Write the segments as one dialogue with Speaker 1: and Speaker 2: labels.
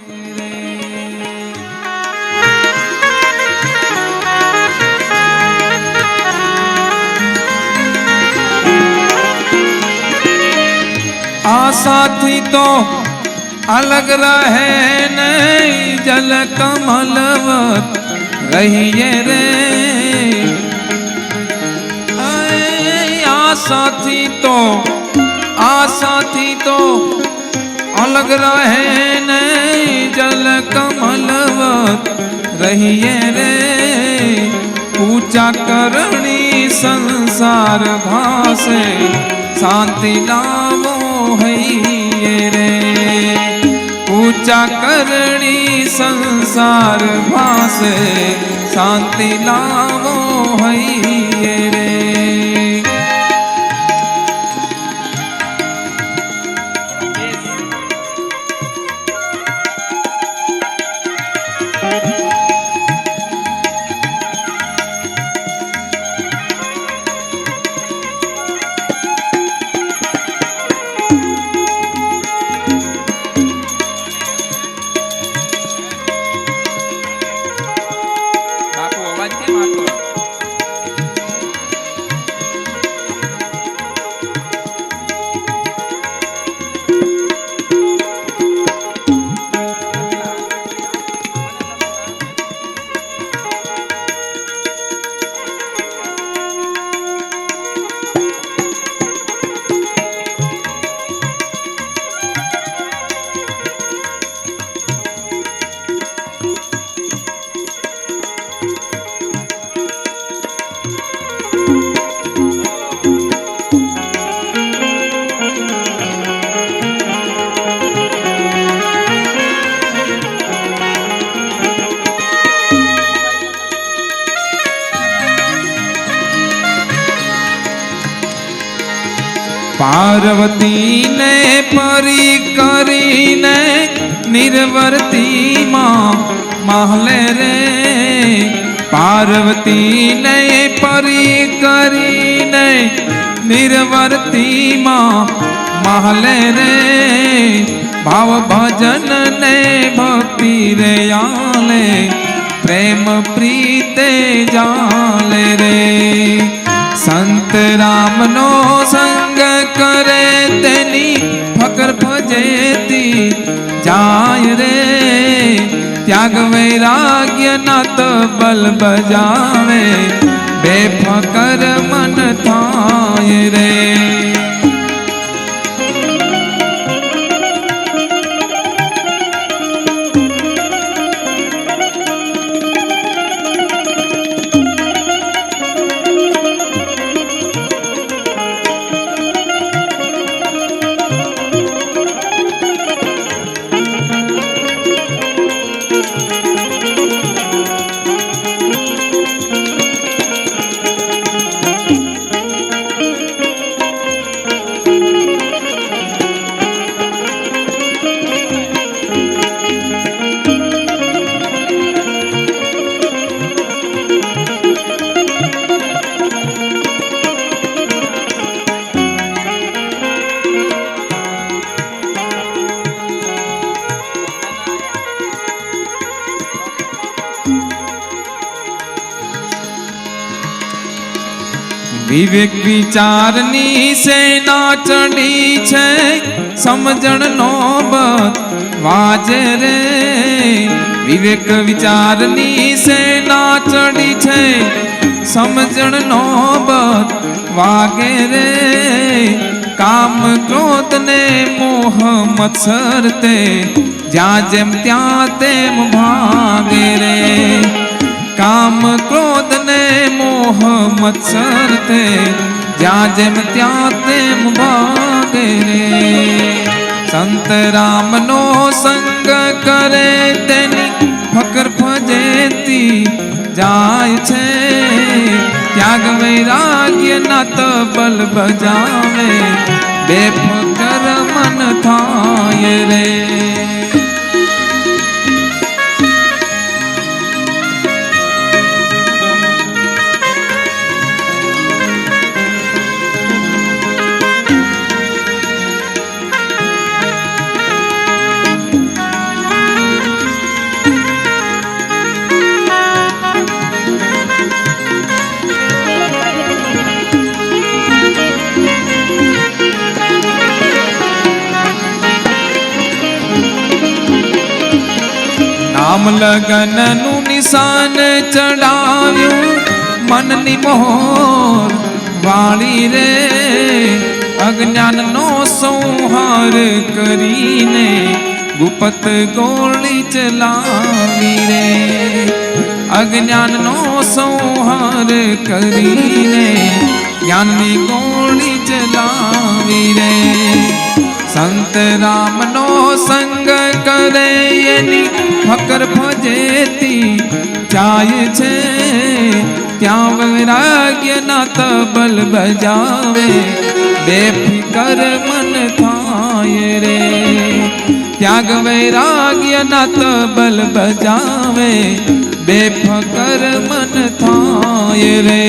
Speaker 1: आशा थी तो अलग रहे नहीं जल कमलवत रहिए रे। आशा थी तो अलग रहे नहीं जल कमलवत रहिए रे। पूजा करनी संसार भासे शांति लावो है रे। पूजा करनी संसार भासे शांति लावो है रे। पार्वती ने परी करी ने निर्वर्ती माँ महले रे। पार्वती ने परी करी ने निर्वर्ती माँ महले रे। भाव भजन ने भक्ति रे आले प्रेम प्रीते जाले रे। संत राम नो संग करे तेनी फकर भजेती जाय रे। त्याग वैराग्य नत बल बजावे बेफकर मन थाय रे। विवेक विचारनी से ना चढ़ी छे समझण नौबत वाजे रे। विवेक विचारनी से ना चढ़ी छे समझण नौबत वागे रे। काम क्रोध ने मोह मत्सर ते ज्या जेम त्या तेम भागे रे। काम क्रोध ने मोह मत्सर ते ज्या जेम त्या तेम भागे रे। संत राम नो संग करे तेनी फकर फजेती जाय छे। त्याग वैराग्य नत बल बजावे बेफकर मन थाय रे। રામ લગનનું નિશાન ચડાવ્યું મનની મોર વાળી રે અજ્ઞાનનો સંહાર કરીને ગુપ્ત ગોળી ચલાવી રે અજ્ઞાનનો સંહાર કરીને જ્ઞાનની ગોળી ચલાવી રે સંત રામનો સંગ કરે એની ફકર ફજેતી જાય છે ત્યાં વૈરાગ્યના તબલ બજાવે બેફિકર મન થાય રે ત્યાગ વૈરાગ્યના તબલ બજાવે બેફકર મન થાય રે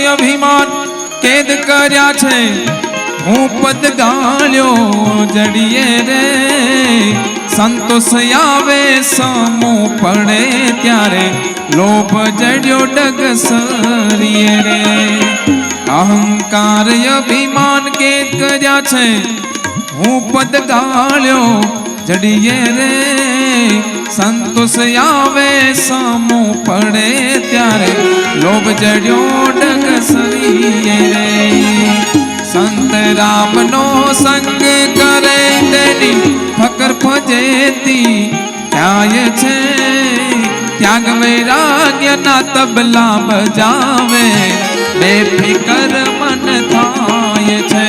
Speaker 1: અભિમાન કેદ કર્યા છે હું પદ ગાળ્યો જડીએ રે સંતોષ આવે સમો પડે ત્યારે લોભ જડ્યો ડગસરીએ રે અહંકાર અભિમાન કેદ કર્યા છે હું પદ ગાળ્યો જડીએ રે સંતોષ આવે સમો પડે ત્યારે લોભ જડ્યો ડગસરીએ રે સંત રામનો સંગ કરે તેની ફકર ફજેતી જાય છે ત્યાગ વૈરાગ્યના તબલા બજાવે બેફિકર મન થાય છે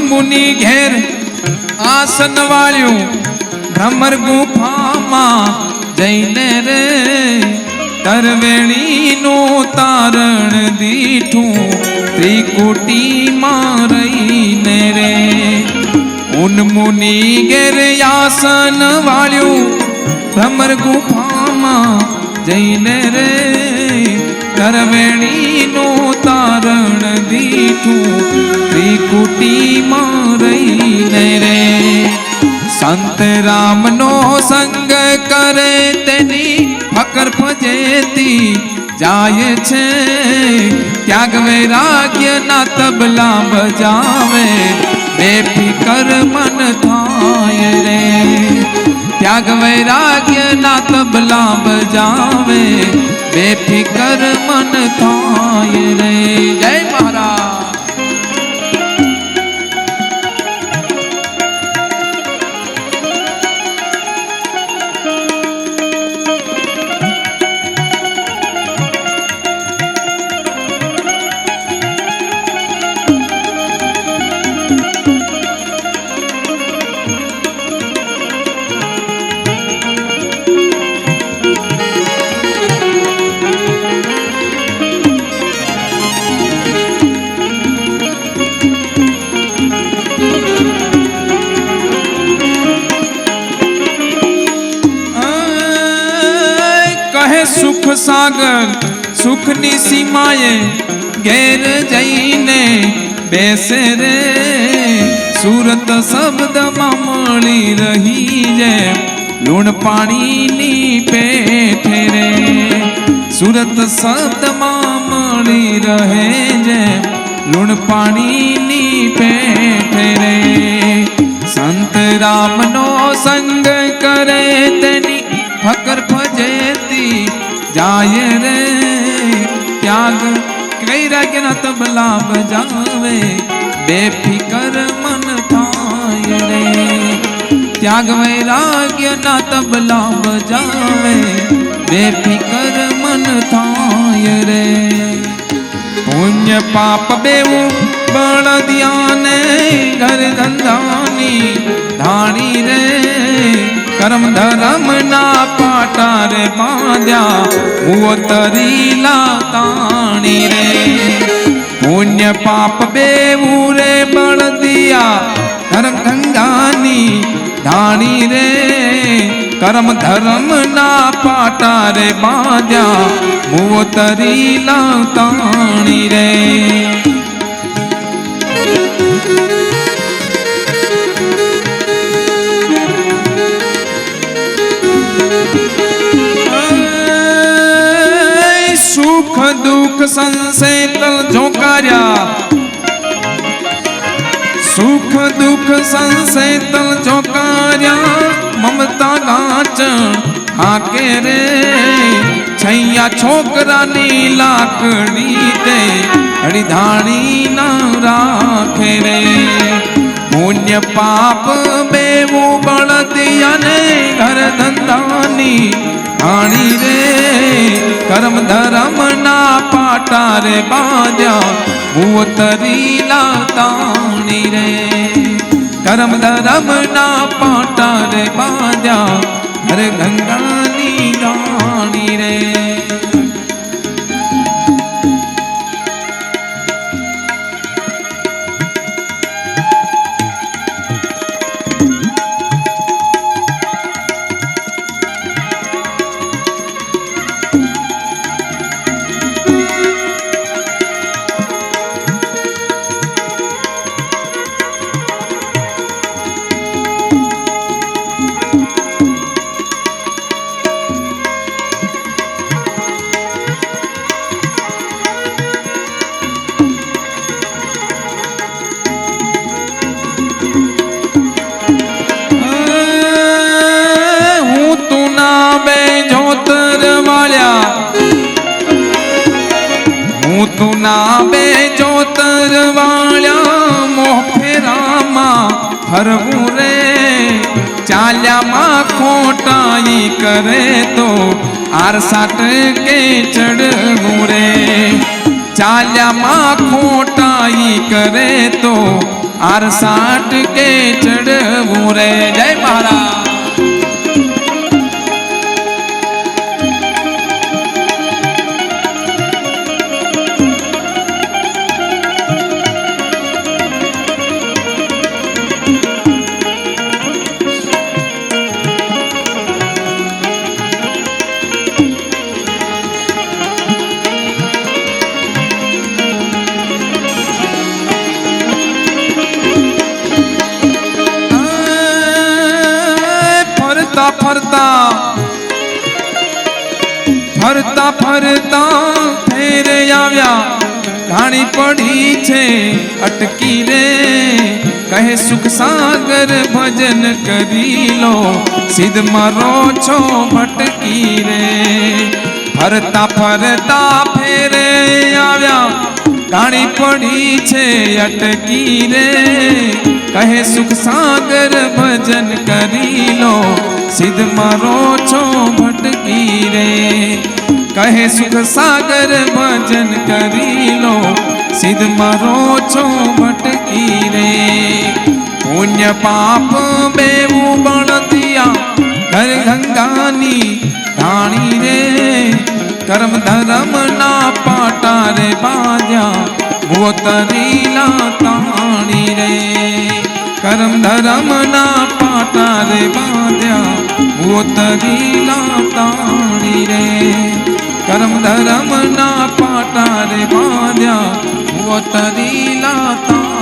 Speaker 1: મુનિ ઘેર આસન વાળ્યું ભ્રમર ગુફામાં જઈને રે તરવેણીનું તારણ દીઠું ત્રિકુટીમાં રહીને રે ઉન મુનિ ઘેર આસન વાળ્યું ભ્રમર ગુફામાં જઈને રે તરવેણીનું તારણ દીઠું ત્રિકુટીમાં રહીને રે સંત રામનો સંગ કરે તેની ફકર ફજેતી જાય છે ત્યાગ વૈરાગ્યના તબલા બજાવે બેફિકર મન થાય રે ત્યાગ વૈરાગ્યના તબલા બજાવે બેફિકર મન થાય રે જય મહારાજ સુખ સાગર સુખની સીમાએ ઘેર જઈને બેસે રે સુરત શબ્દમાં મળી રહી જે લૂણ પાણીની પેઠે રે સુરત શબ્દમાં મળી રહે જે લૂણ પાણીની પેઠે રે સંત રામનો સંગ થાય રે ત્યાગ વૈરાગ્ય ના તબલા બજાવે બેફિકર મન થાય રે ત્યાગ વૈરાગ્ય ના તબલા બજાવે બેફિકર મન થાય રે પુણ્ય પાપ બેવું બળદિયાને ઘર ધંધાની ધાણી રે કર્મ ધર્મ ના પાટા રે બાંધ્યા હું તરીલા તાણી રે પુણ્ય પાપ બેવું રે બળદિયા ધર્મ ધંધાની ધાણી રે કર્મ ધર્મ ના પાટા રે બાંધ્યા હું તરીલા તાણી રે સુખ દુઃખ સંસેતલ ઝોકાર્યા સુખ દુઃખ સંસેતલ ઝોકાર્યા મમતા ગાચણ હાકે રે છૈયા છોકરાની લાકડી તે હળીધાણી ના રાખે રે પુણ્ય પાપ બેવું બળદિયાને ઘર ધંધાની હાણી રે કર્મ ધર્મ ના પાટા રે બાંધ્યા હું તરીલા તાણી રે કર્મ ધર્મ ના પાટા રે બાંધ્યા હરે ગંગાની રાણી રે તું ના બે જોતર વાળ્યા મોહ ફેરામાં ફરવું રે ચાલ્યામાં ખોટાઈ કરે તો આરસાટ કે ચડવું રે ચાલ્યામાં ખોટાઈ કરે તો આરસાટ કે ચડવું રે જય મહારાજ ફરતા ફરતા ફેર આવ્યા ઘાણી પડી છે અટકી રે કહે સુખ સાગર ભજન કરી લો સિદ્ધ મારો છો ભટકી રે ફરતા ફરતા ફેર આવ્યા ઘાણી પડી છે અટકી રે કહે સુખ સાગર ભજન કરી લો સિદ્ધ મારો છો ભટકી રે કહે સુખ સાગર ભજન કરી લો સિદ્ધ મારો છો ભટકી રે પુણ્ય પાપ બેવું બળદિયા ઘર ગંગાની ધાણી રે કર્મ ધર્મ ના પાટા રે બાંધ્યા હું તરીલા તાણી રે કર્મ ધર્મ ના પાટા રે બાંધ્યા હું તરીલા તાણી રે કર્મ ધર્મ ના પાટા રે બાંધ્યા હું તરીલા તાણી